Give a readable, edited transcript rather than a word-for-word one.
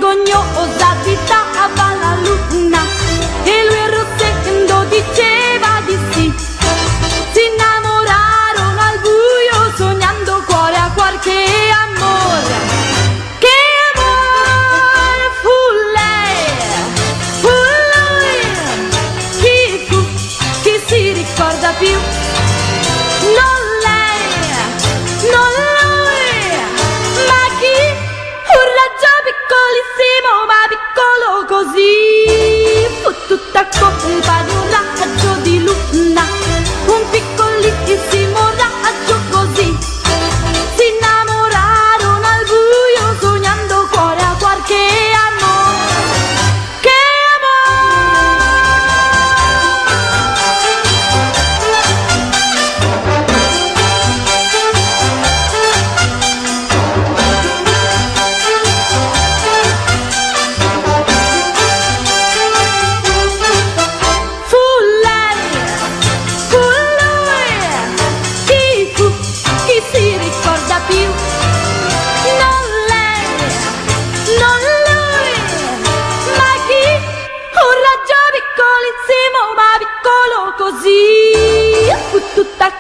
vergognosa gridava la luna e lui arrossendo diceva di sì. Si innamorarono al buio sognando cuore a cuore che amore. Che amore fu lei, fu lui. Chi fu, chi si ricorda più? Non lei, non lui, ma chi? Un raggio piccolissimo ma piccolo così. Fu tutta colpa di un raggio di luna, un piccolissimo raggio così. Si innamorarono al buio sognando cuore a cuore che amore. Che così fu tutta